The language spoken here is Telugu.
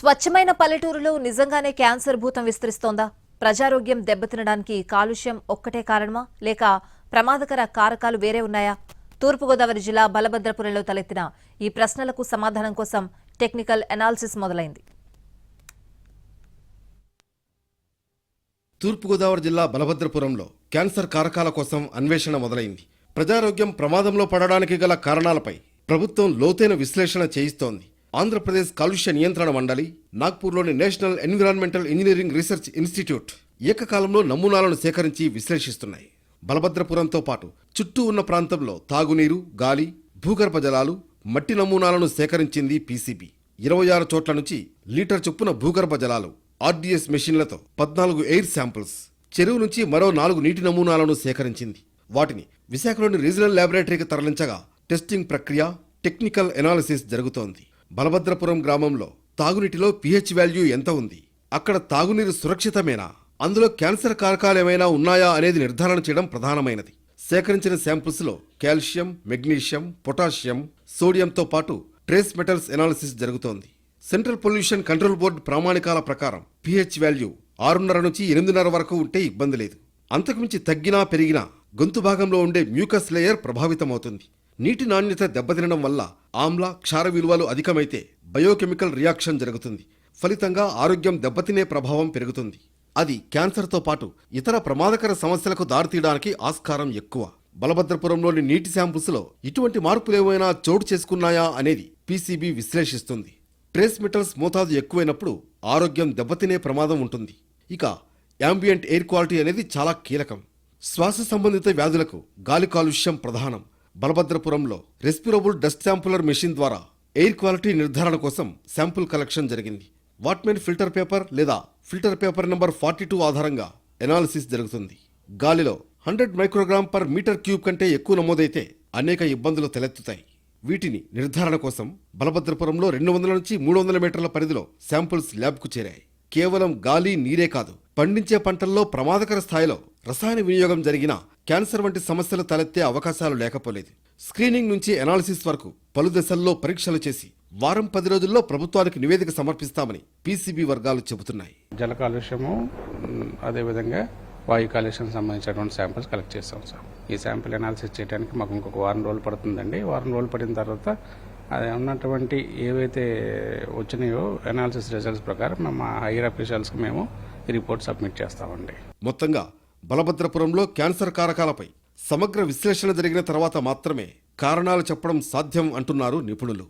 స్వచ్ఛమైన పల్లెటూరులో నిజంగానే క్యాన్సర్ భూతం విస్తరిస్తోందా? ప్రజారోగ్యం దెబ్బతినడానికి కాలుష్యం ఒక్కటే కారణమా, లేక ప్రమాదకర కారకాలు వేరే ఉన్నాయా? తూర్పుగోదావరి జిల్లా బలభద్రపురంలో తలెత్తిన ఈ ప్రశ్నలకు సమాధానం కోసం టెక్నికల్ అనాలిసిస్ మొదలైంది. తూర్పుగోదావరి జిల్లా బలభద్రపురంలో క్యాన్సర్ కారకాల కోసం అన్వేషణ మొదలైంది. ప్రజారోగ్యం ప్రమాదంలో పడడానికి గల కారణాలపై ప్రభుత్వం లోతైన విశ్లేషణ చేయిస్తోంది. ఆంధ్రప్రదేశ్ కాలుష్య నియంత్రణ మండలి, నాగ్పూర్లోని national environmental engineering research institute ఏకకాలంలో నమూనాలను సేకరించి విశ్లేషిస్తున్నాయి. బలభద్రపురంతో పాటు చుట్టూ ఉన్న ప్రాంతంలో తాగునీరు, గాలి, భూగర్భ జలాలు, మట్టి నమూనాలను సేకరించింది పీసీబీ. 26 చోట్ల నుంచి లీటర్ చొప్పున భూగర్భ జలాలు, ఆర్డీఎస్ మెషిన్లతో 14 ఎయిర్ శాంపిల్స్, చెరువు నుంచి మరో 4 నీటి నమూనాలను సేకరించింది. వాటిని విశాఖలోని రీజనల్ ల్యాబొరేటరీకి తరలించగా టెస్టింగ్ ప్రక్రియ, టెక్నికల్ ఎనాలిసిస్ జరుగుతోంది. బలభద్రపురం గ్రామంలో తాగునీటిలో పీహెచ్ వాల్యూ ఎంత ఉంది? అక్కడ తాగునీరు సురక్షితమేనా? అందులో క్యాన్సర్ కారకాలేమైనా ఉన్నాయా అనేది నిర్ధారణ చేయడం ప్రధానమైనది. సేకరించిన శాంపుల్స్ లో కాల్షియం, మెగ్నీషియం, పొటాషియం, సోడియంతో పాటు ట్రేస్ మెటల్స్ ఎనాలిసిస్ జరుగుతోంది. సెంట్రల్ పొల్యూషన్ కంట్రోల్ బోర్డు ప్రామాణికాల ప్రకారం పీహెచ్ వాల్యూ 6.5 నుంచి 8.5 వరకు ఉంటే ఇబ్బంది లేదు. అంతకుమించి తగ్గినా పెరిగినా గొంతు భాగంలో ఉండే మ్యూకస్ లేయర్ ప్రభావితమవుతుంది. నీటి నాణ్యత దెబ్బతినడం వల్ల ఆమ్ల, క్షార విలువలు అధికమైతే బయోకెమికల్ రియాక్షన్ జరుగుతుంది. ఫలితంగా ఆరోగ్యం దెబ్బతినే ప్రభావం పెరుగుతుంది. అది క్యాన్సర్తో పాటు ఇతర ప్రమాదకర సమస్యలకు దారితీయడానికి ఆస్కారం ఎక్కువ. బలభద్రపురంలోని నీటి శాంపుల్స్లో ఇటువంటి మార్పులేమైనా చోటు చేసుకున్నాయా అనేది పీసీబీ విశ్లేషిస్తుంది. ట్రేస్ మెటల్స్ మోతాదు ఎక్కువైనప్పుడు ఆరోగ్యం దెబ్బతినే ప్రమాదం ఉంటుంది. ఇక యాంబియంట్ ఎయిర్ క్వాలిటీ అనేది చాలా కీలకం. శ్వాస సంబంధిత వ్యాధులకు గాలి కాలుష్యం ప్రధానం. బలభద్రపురంలో రెస్పిరబుల్ డస్ట్ శాంపులర్ మెషిన్ ద్వారా ఎయిర్ క్వాలిటీ నిర్ధారణ కోసం శాంపుల్ కలెక్షన్ జరిగింది. వాట్మెన్ ఫిల్టర్ పేపర్ లేదా ఫిల్టర్ పేపర్ నెంబర్ 42 ఆధారంగా ఎనాలిసిస్ జరుగుతుంది. గాలిలో 100 మైక్రోగ్రామ్ పర్ మీటర్ క్యూబ్ కంటే ఎక్కువ నమోదైతే అనేక ఇబ్బందులు తలెత్తుతాయి. వీటిని నిర్ధారణ కోసం బలభద్రపురంలో 200 నుంచి 300 మీటర్ల పరిధిలో శాంపుల్స్ ల్యాబ్కు చేరాయి. కేవలం గాలి, నీరే కాదు, పండించే పంటల్లో ప్రమాదకర స్థాయిలో రసాయన వినియోగం జరిగినా క్యాన్సర్ వంటి సమస్యలు తలెత్తే అవకాశాలు లేకపోలేదు. స్క్రీనింగ్ నుంచి ఎనాలిసిస్ వరకు పలు దశల్లో పరీక్షలు చేసి వారం 10 రోజుల్లో ప్రభుత్వానికి నివేదిక సమర్పిస్తామని పీసీబీ వర్గాలు చెబుతున్నాయి. జల కాలుష్యము, అదేవిధంగా వాయు కాలుష్యం సంబంధించినటువంటి శాంపిల్స్ కలెక్ట్ చేస్తాం సార్. ఈ శాంపిల్ ఎనాలిసిస్ చేయడానికి మాకు ఇంకొక 1 రోజులు పడుతుందండి. 1 రోజులు పడిన తర్వాత అది ఉన్నటువంటి ఏవైతే వచ్చినాయో ఎనాలిసిస్ రిజల్ట్స్ ప్రకారం మేము హైయర్ అఫీషియల్స్కి మేము ఈ రిపోర్ట్ సబ్మిట్ చేస్తామండి. మొత్తంగా బలభద్రపురంలో క్యాన్సర్ కారకాలపై సమగ్ర విశ్లేషణ జరిగిన తర్వాత మాత్రమే కారణాలు చెప్పడం సాధ్యం అంటున్నారు నిపుణులు.